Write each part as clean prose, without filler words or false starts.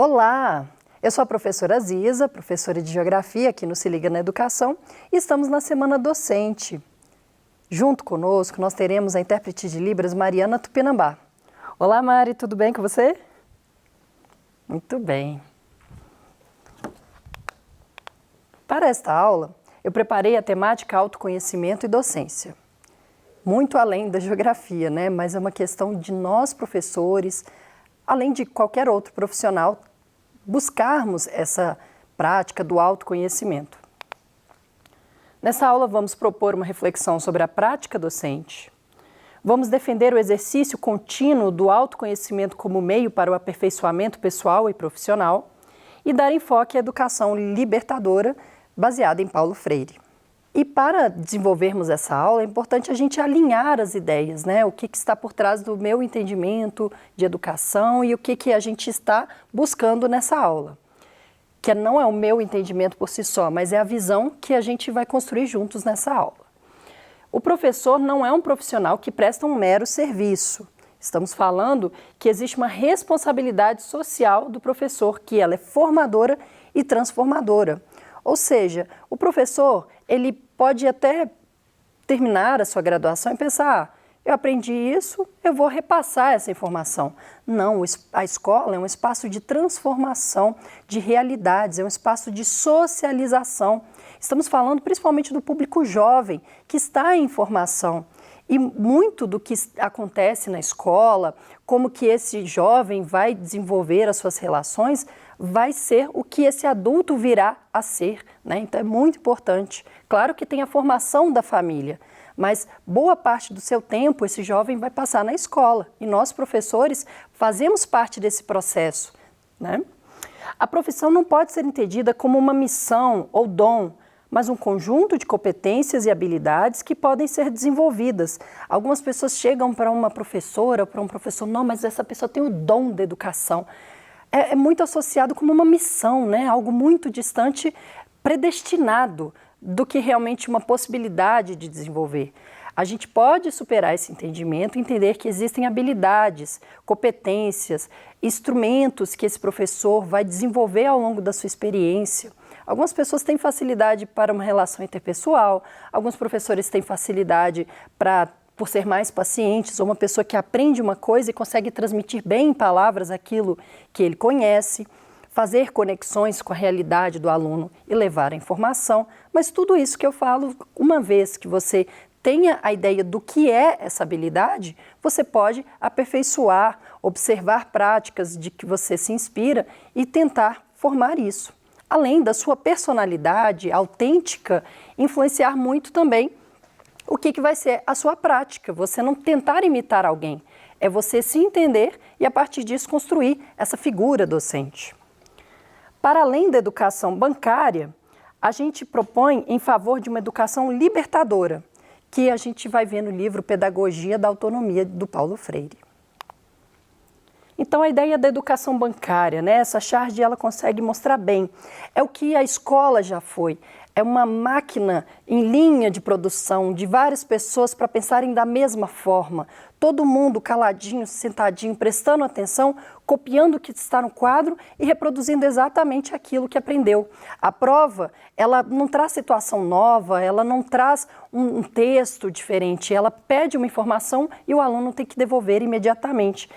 Olá, eu sou a professora Ziza, professora de Geografia aqui no Se Liga na Educação e estamos na Semana Docente. Junto conosco nós teremos a intérprete de Libras Mariana Tupinambá. Olá Mari, tudo bem com você? Muito bem. Para esta aula, eu preparei a temática autoconhecimento e docência. Muito além da geografia, né? Mas é uma questão de nós, professores, além de qualquer outro profissional, buscarmos essa prática do autoconhecimento. Nessa aula vamos propor uma reflexão sobre a prática docente. Vamos defender o exercício contínuo do autoconhecimento como meio para o aperfeiçoamento pessoal e profissional e dar enfoque à educação libertadora baseada em Paulo Freire. E para desenvolvermos essa aula, é importante a gente alinhar as ideias, né? O que está por trás do meu entendimento de educação e o que a gente está buscando nessa aula. Que não é o meu entendimento por si só, mas é a visão que a gente vai construir juntos nessa aula. O professor não é um profissional que presta um mero serviço. Estamos falando que existe uma responsabilidade social do professor, que ela é formadora e transformadora. Ou seja, o professor, ele pode até terminar a sua graduação e pensar, eu aprendi isso, eu vou repassar essa informação. Não, a escola é um espaço de transformação de realidades, é um espaço de socialização. Estamos falando principalmente do público jovem, que está em formação. E muito do que acontece na escola, como que esse jovem vai desenvolver as suas relações, vai ser o que esse adulto virá a ser, né? Então é muito importante. Claro que tem a formação da família, mas boa parte do seu tempo esse jovem vai passar na escola. E nós, professores, fazemos parte desse processo, né? A profissão não pode ser entendida como uma missão ou dom, mas um conjunto de competências e habilidades que podem ser desenvolvidas. Algumas pessoas chegam para uma professora, para um professor, não, mas essa pessoa tem o dom da educação. É muito associado como uma missão, né? Algo muito distante, predestinado, do que realmente uma possibilidade de desenvolver. A gente pode superar esse entendimento e entender que existem habilidades, competências, instrumentos que esse professor vai desenvolver ao longo da sua experiência. Algumas pessoas têm facilidade para uma relação interpessoal, alguns professores têm facilidade por ser mais pacientes, ou uma pessoa que aprende uma coisa e consegue transmitir bem em palavras aquilo que ele conhece, fazer conexões com a realidade do aluno e levar a informação. Mas tudo isso que eu falo, uma vez que você tenha a ideia do que é essa habilidade, você pode aperfeiçoar, observar práticas de que você se inspira e tentar formar isso. Além da sua personalidade autêntica, influenciar muito também o que vai ser a sua prática. Você não tentar imitar alguém, é você se entender e a partir disso construir essa figura docente. Para além da educação bancária, a gente propõe em favor de uma educação libertadora, que a gente vai ver no livro Pedagogia da Autonomia, do Paulo Freire. Então a ideia da educação bancária, né, essa charge ela consegue mostrar bem, é o que a escola já foi, é uma máquina em linha de produção de várias pessoas para pensarem da mesma forma, todo mundo caladinho, sentadinho, prestando atenção, copiando o que está no quadro e reproduzindo exatamente aquilo que aprendeu. A prova, ela não traz situação nova, ela não traz um texto diferente, ela pede uma informação e o aluno tem que devolver imediatamente.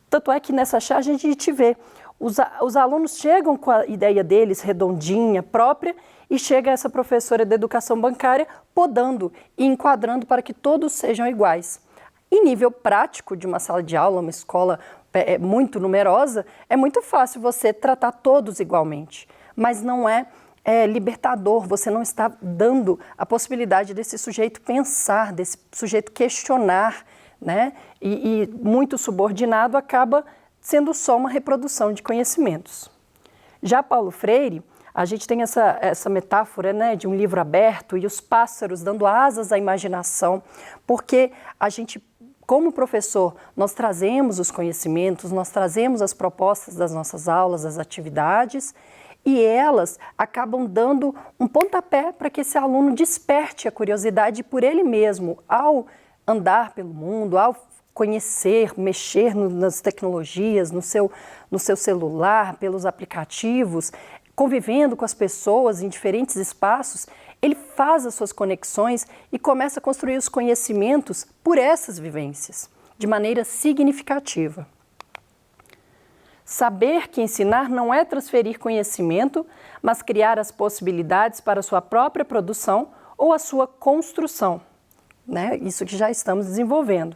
Tanto é que nessa charge a gente vê, os alunos chegam com a ideia deles redondinha, própria, e chega essa professora de educação bancária podando e enquadrando para que todos sejam iguais. Em nível prático de uma sala de aula, uma escola muito numerosa, é muito fácil você tratar todos igualmente, mas não é libertador, você não está dando a possibilidade desse sujeito pensar, desse sujeito questionar, né? E muito subordinado acaba sendo só uma reprodução de conhecimentos. Já Paulo Freire, a gente tem essa metáfora, né, de um livro aberto e os pássaros dando asas à imaginação, porque a gente, como professor, nós trazemos os conhecimentos, nós trazemos as propostas das nossas aulas, as atividades, e elas acabam dando um pontapé para que esse aluno desperte a curiosidade por ele mesmo, ao andar pelo mundo, ao conhecer, mexer nas tecnologias, no seu celular, pelos aplicativos, convivendo com as pessoas em diferentes espaços, ele faz as suas conexões e começa a construir os conhecimentos por essas vivências, de maneira significativa. Saber que ensinar não é transferir conhecimento, mas criar as possibilidades para a sua própria produção ou a sua construção, né? Isso que já estamos desenvolvendo.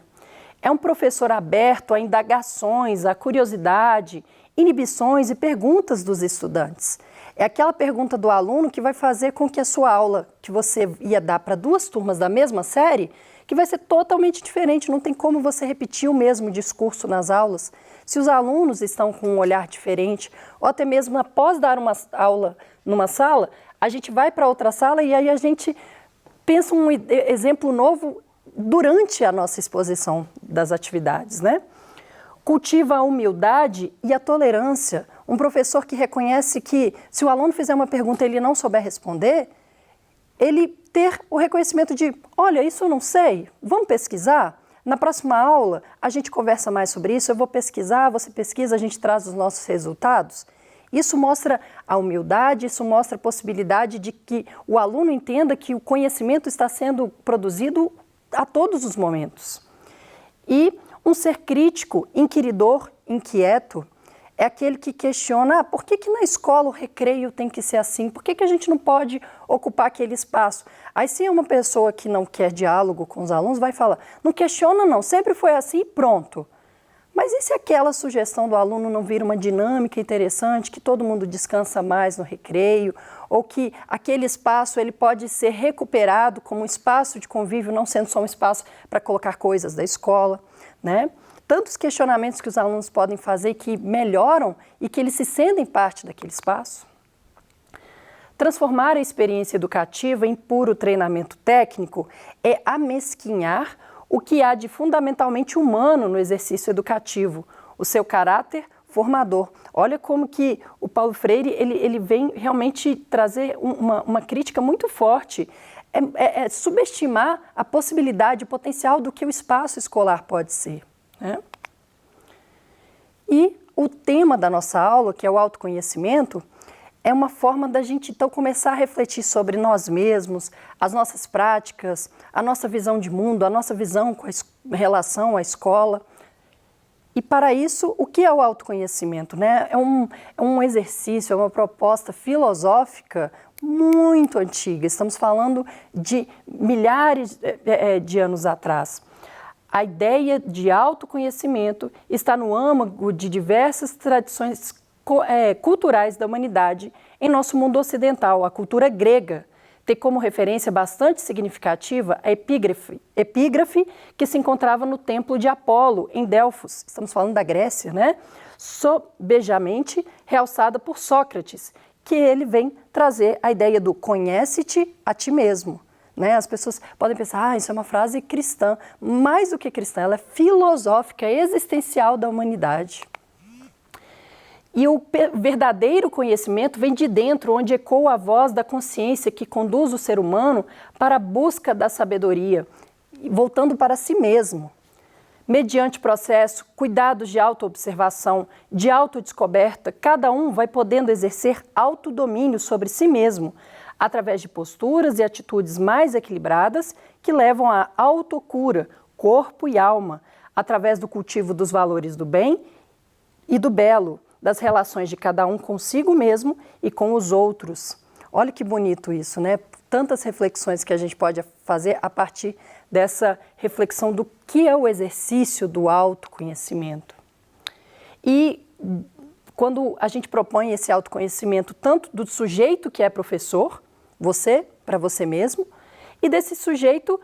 É um professor aberto a indagações, a curiosidade, inibições e perguntas dos estudantes. É aquela pergunta do aluno que vai fazer com que a sua aula, que você ia dar para 2 turmas da mesma série, que vai ser totalmente diferente, não tem como você repetir o mesmo discurso nas aulas. Se os alunos estão com um olhar diferente, ou até mesmo após dar uma aula numa sala, a gente vai para outra sala e aí a gente pensa um exemplo novo durante a nossa exposição das atividades, né? Cultiva a humildade e a tolerância. Um professor que reconhece que, se o aluno fizer uma pergunta e ele não souber responder, ele ter o reconhecimento de, olha, isso eu não sei, vamos pesquisar? Na próxima aula, a gente conversa mais sobre isso, eu vou pesquisar, você pesquisa, a gente traz os nossos resultados. Isso mostra a humildade, isso mostra a possibilidade de que o aluno entenda que o conhecimento está sendo produzido a todos os momentos. E um ser crítico, inquiridor, inquieto, é aquele que questiona, por que na escola o recreio tem que ser assim? Por que a gente não pode ocupar aquele espaço? Aí se uma pessoa que não quer diálogo com os alunos vai falar, não questiona não, sempre foi assim e pronto. Mas e se aquela sugestão do aluno não vira uma dinâmica interessante, que todo mundo descansa mais no recreio, ou que aquele espaço ele pode ser recuperado como um espaço de convívio, não sendo só um espaço para colocar coisas da escola, né? Tantos questionamentos que os alunos podem fazer que melhoram e que eles se sentem parte daquele espaço. Transformar a experiência educativa em puro treinamento técnico é amesquinhar o que há de fundamentalmente humano no exercício educativo, o seu caráter formador. Olha como que o Paulo Freire ele vem realmente trazer uma crítica muito forte, é subestimar a possibilidade, o potencial do que o espaço escolar pode ser, né? E o tema da nossa aula, que é o autoconhecimento, é uma forma da gente então começar a refletir sobre nós mesmos, as nossas práticas, a nossa visão de mundo, a nossa visão com relação à escola. E para isso, o que é o autoconhecimento, né? É um exercício, é uma proposta filosófica muito antiga. Estamos falando de milhares de anos atrás. A ideia de autoconhecimento está no âmago de diversas tradições culturais da humanidade em nosso mundo ocidental. A cultura grega tem como referência bastante significativa a epígrafe que se encontrava no templo de Apolo, em Delfos. Estamos falando da Grécia, né? Sobejamente realçada por Sócrates, que ele vem trazer a ideia do conhece-te a ti mesmo. Né? As pessoas podem pensar, isso é uma frase cristã. Mais do que cristã, ela é filosófica, existencial da humanidade. E o verdadeiro conhecimento vem de dentro, onde ecoa a voz da consciência que conduz o ser humano para a busca da sabedoria, voltando para si mesmo. Mediante processo, cuidados de autoobservação, de autodescoberta, cada um vai podendo exercer autodomínio sobre si mesmo, através de posturas e atitudes mais equilibradas que levam à autocura, corpo e alma, através do cultivo dos valores do bem e do belo, das relações de cada um consigo mesmo e com os outros. Olha que bonito isso, né? Tantas reflexões que a gente pode fazer a partir dessa reflexão do que é o exercício do autoconhecimento. E quando a gente propõe esse autoconhecimento tanto do sujeito que é professor, você, para você mesmo, e desse sujeito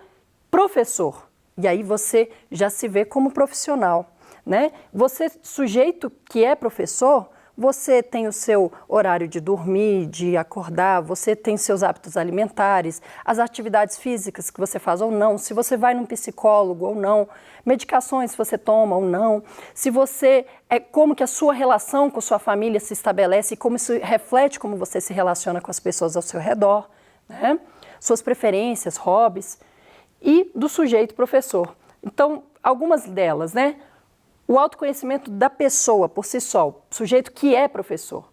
professor. E aí você já se vê como profissional, né? Você, sujeito que é professor, você tem o seu horário de dormir, de acordar, você tem seus hábitos alimentares, as atividades físicas que você faz ou não, se você vai num psicólogo ou não, medicações se você toma ou não, se você como que a sua relação com sua família se estabelece e como isso reflete como você se relaciona com as pessoas ao seu redor, né? Suas preferências, hobbies, e do sujeito professor. Então, algumas delas, né? O autoconhecimento da pessoa por si só, o sujeito que é professor.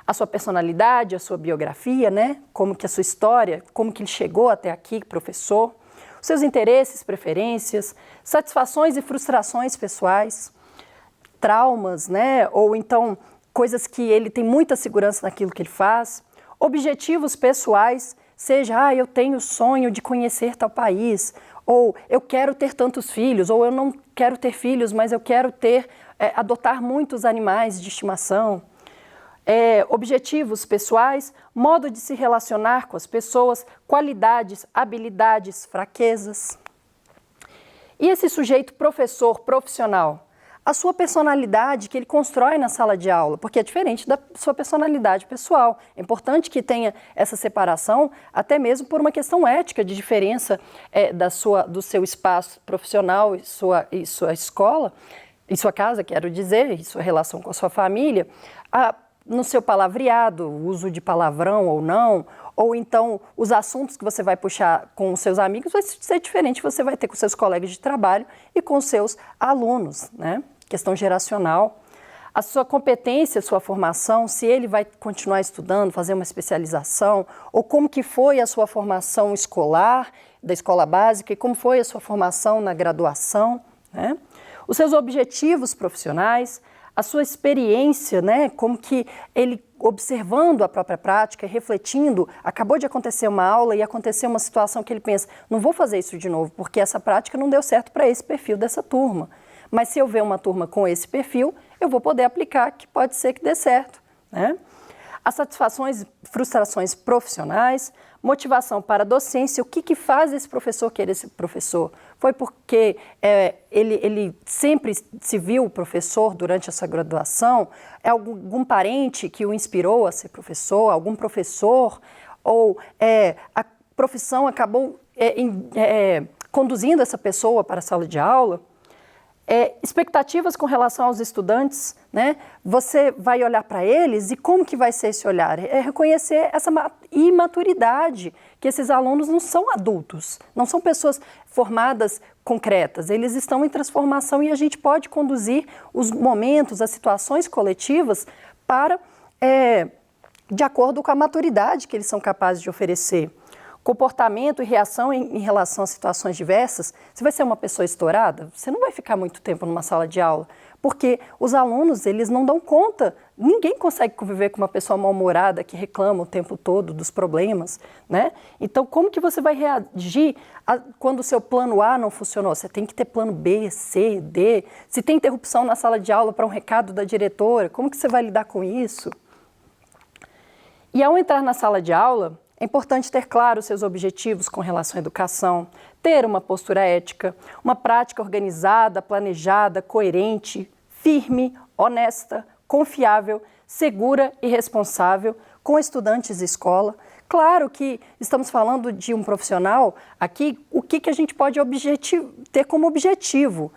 A sua personalidade, a sua biografia, né? Como que a sua história, como que ele chegou até aqui, professor. Os seus interesses, preferências, satisfações e frustrações pessoais, traumas, né? Ou então coisas que ele tem muita segurança naquilo que ele faz. Objetivos pessoais, seja, eu tenho sonho de conhecer tal país, ou eu quero ter tantos filhos, ou eu não quero ter filhos, mas eu quero adotar muitos animais de estimação. Objetivos pessoais, modo de se relacionar com as pessoas, qualidades, habilidades, fraquezas. E esse sujeito professor, profissional? A sua personalidade que ele constrói na sala de aula, porque é diferente da sua personalidade pessoal. É importante que tenha essa separação, até mesmo por uma questão ética de diferença do seu espaço profissional e sua escola, e sua casa, quero dizer, e sua relação com a sua família, no seu palavreado, o uso de palavrão ou não, ou então os assuntos que você vai puxar com os seus amigos vai ser diferente, você vai ter com seus colegas de trabalho e com seus alunos, né? Questão geracional. A sua competência, a sua formação, se ele vai continuar estudando, fazer uma especialização, ou como que foi a sua formação escolar, da escola básica, e como foi a sua formação na graduação, né? Os seus objetivos profissionais, a sua experiência, né? Como que ele, observando a própria prática, refletindo, acabou de acontecer uma aula e aconteceu uma situação que ele pensa, não vou fazer isso de novo, porque essa prática não deu certo para esse perfil dessa turma. Mas se eu ver uma turma com esse perfil, eu vou poder aplicar, que pode ser que dê certo, né? As satisfações e frustrações profissionais, motivação para a docência, o que faz esse professor querer ser professor? Foi porque ele sempre se viu professor durante a sua graduação? É algum parente que o inspirou a ser professor? Algum professor? Ou a profissão acabou conduzindo essa pessoa para a sala de aula? Expectativas com relação aos estudantes, né? Você vai olhar para eles e como que vai ser esse olhar? É reconhecer essa imaturidade, que esses alunos não são adultos, não são pessoas formadas concretas, eles estão em transformação e a gente pode conduzir os momentos, as situações coletivas para, de acordo com a maturidade que eles são capazes de oferecer. Comportamento e reação em relação a situações diversas, você vai ser uma pessoa estourada? Você não vai ficar muito tempo numa sala de aula, porque os alunos, eles não dão conta, ninguém consegue conviver com uma pessoa mal-humorada que reclama o tempo todo dos problemas, né? Então, como que você vai reagir quando o seu plano A não funcionou? Você tem que ter plano B, C, D. Se tem interrupção na sala de aula para um recado da diretora, como que você vai lidar com isso? E ao entrar na sala de aula, é importante ter claro os seus objetivos com relação à educação, ter uma postura ética, uma prática organizada, planejada, coerente, firme, honesta, confiável, segura e responsável com estudantes e escola. Claro que estamos falando de um profissional aqui, o que a gente pode ter como objetivo?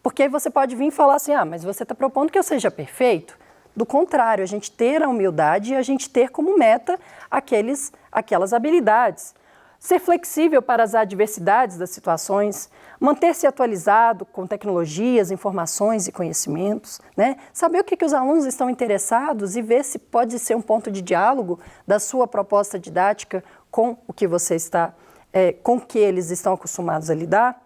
Porque você pode vir e falar assim, mas você está propondo que eu seja perfeito? Do contrário, a gente ter a humildade e a gente ter como meta aquelas habilidades. Ser flexível para as adversidades das situações, manter-se atualizado com tecnologias, informações e conhecimentos, né? Saber o que os alunos estão interessados e ver se pode ser um ponto de diálogo da sua proposta didática com o que você está, com o que eles estão acostumados a lidar.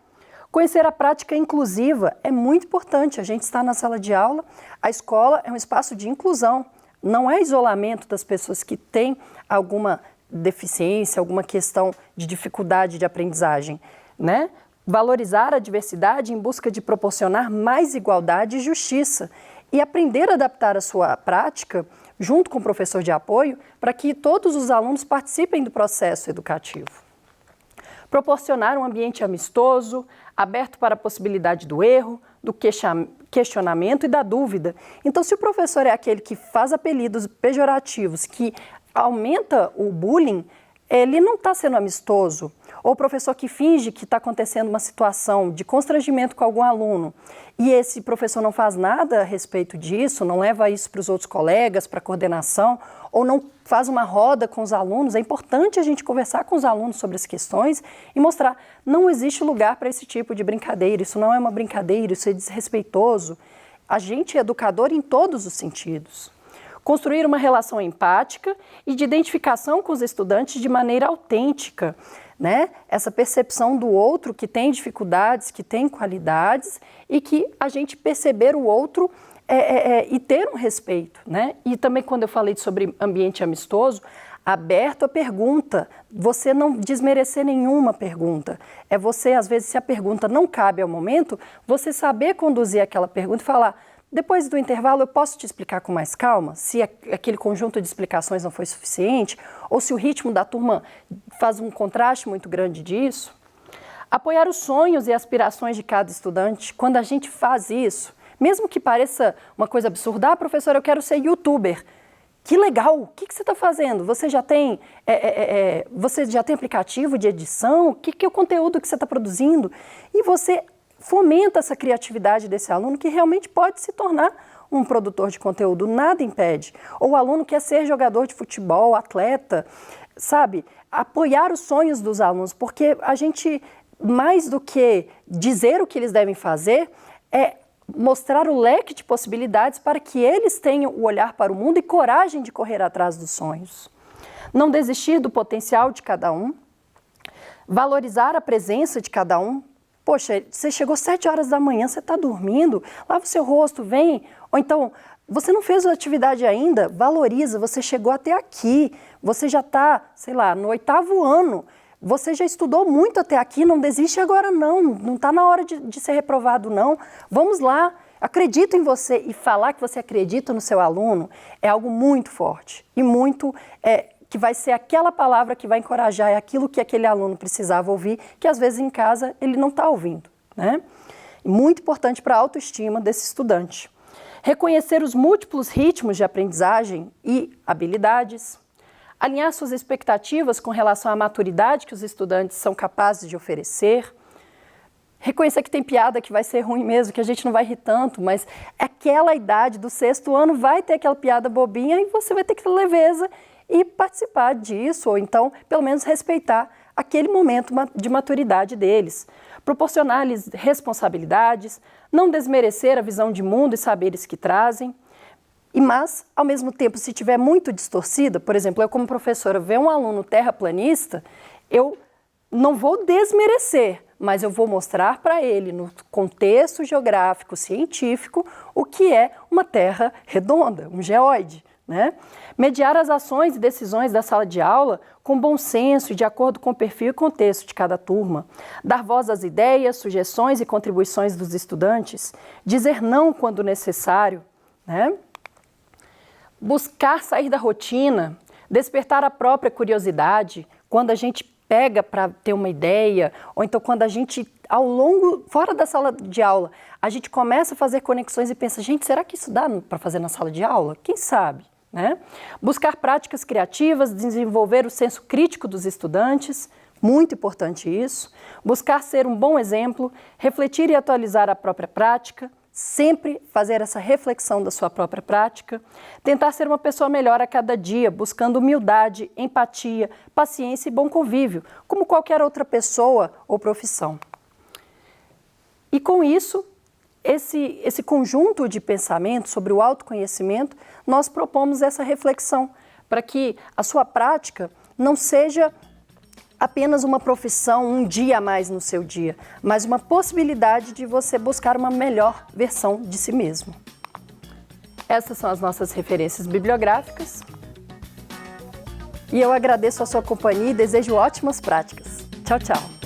Conhecer a prática inclusiva é muito importante. A gente está na sala de aula, a escola é um espaço de inclusão, não é isolamento das pessoas que têm alguma deficiência, alguma questão de dificuldade de aprendizagem, né? Valorizar a diversidade em busca de proporcionar mais igualdade e justiça e aprender a adaptar a sua prática junto com o professor de apoio para que todos os alunos participem do processo educativo. Proporcionar um ambiente amistoso, aberto para a possibilidade do erro, do questionamento e da dúvida. Então, se o professor é aquele que faz apelidos pejorativos, que aumenta o bullying, ele não está sendo amistoso. ou o professor que finge que está acontecendo uma situação de constrangimento com algum aluno e esse professor não faz nada a respeito disso, não leva isso para os outros colegas, para a coordenação, ou não faz uma roda com os alunos, é importante a gente conversar com os alunos sobre as questões e mostrar, não existe lugar para esse tipo de brincadeira, isso não é uma brincadeira, isso é desrespeitoso. A gente é educador em todos os sentidos. Construir uma relação empática e de identificação com os estudantes de maneira autêntica, né? Essa percepção do outro que tem dificuldades, que tem qualidades e que a gente perceber o outro e ter um respeito, né? E também quando eu falei sobre ambiente amistoso, aberto à pergunta, você não desmerecer nenhuma pergunta. É você, às vezes, se a pergunta não cabe ao momento, você saber conduzir aquela pergunta e falar, depois do intervalo eu posso te explicar com mais calma, se aquele conjunto de explicações não foi suficiente, ou se o ritmo da turma faz um contraste muito grande disso. Apoiar os sonhos e aspirações de cada estudante, quando a gente faz isso, mesmo que pareça uma coisa absurda, professora, eu quero ser youtuber. Que legal! O que você está fazendo? Você já tem aplicativo de edição? O que é o conteúdo que você está produzindo? E você fomenta essa criatividade desse aluno que realmente pode se tornar um produtor de conteúdo, nada impede. Ou o aluno quer ser jogador de futebol, atleta, sabe? Apoiar os sonhos dos alunos, porque a gente, mais do que dizer o que eles devem fazer, é mostrar o leque de possibilidades para que eles tenham o olhar para o mundo e coragem de correr atrás dos sonhos. Não desistir do potencial de cada um, valorizar a presença de cada um. Poxa, você chegou 7 horas da manhã, você está dormindo, lava o seu rosto, vem. Ou então, você não fez a atividade ainda, valoriza, você chegou até aqui, você já está, sei lá, no 8º ano, você já estudou muito até aqui, não desiste agora não está na hora de ser reprovado não. Vamos lá, acredito em você. E falar que você acredita no seu aluno é algo muito forte e muito, que vai ser aquela palavra que vai encorajar, é aquilo que aquele aluno precisava ouvir, que às vezes em casa ele não está ouvindo, né? Muito importante para a autoestima desse estudante. Reconhecer os múltiplos ritmos de aprendizagem e habilidades. Alinhar suas expectativas com relação à maturidade que os estudantes são capazes de oferecer. Reconhecer que tem piada que vai ser ruim mesmo, que a gente não vai rir tanto, mas aquela idade do 6º ano vai ter aquela piada bobinha e você vai ter que ter leveza e participar disso, ou então, pelo menos, respeitar aquele momento de maturidade deles. Proporcionar-lhes responsabilidades, não desmerecer a visão de mundo e saberes que trazem. Mas, ao mesmo tempo, se tiver muito distorcida, por exemplo, eu como professora ver um aluno terraplanista, eu não vou desmerecer, mas eu vou mostrar para ele, no contexto geográfico, científico, o que é uma terra redonda, um geóide, né? Mediar as ações e decisões da sala de aula com bom senso e de acordo com o perfil e contexto de cada turma. Dar voz às ideias, sugestões e contribuições dos estudantes. Dizer não quando necessário, né? Buscar sair da rotina, despertar a própria curiosidade, quando a gente pega para ter uma ideia, ou então quando a gente, fora da sala de aula, a gente começa a fazer conexões e pensa, gente, será que isso dá para fazer na sala de aula? Quem sabe, né? Buscar práticas criativas, desenvolver o senso crítico dos estudantes, muito importante isso. Buscar ser um bom exemplo, refletir e atualizar a própria prática, sempre fazer essa reflexão da sua própria prática, tentar ser uma pessoa melhor a cada dia, buscando humildade, empatia, paciência e bom convívio, como qualquer outra pessoa ou profissão. E com isso, esse conjunto de pensamentos sobre o autoconhecimento, nós propomos essa reflexão, para que a sua prática não seja apenas uma profissão, um dia a mais no seu dia, mas uma possibilidade de você buscar uma melhor versão de si mesmo. Essas são as nossas referências bibliográficas. E eu agradeço a sua companhia e desejo ótimas práticas. Tchau, tchau!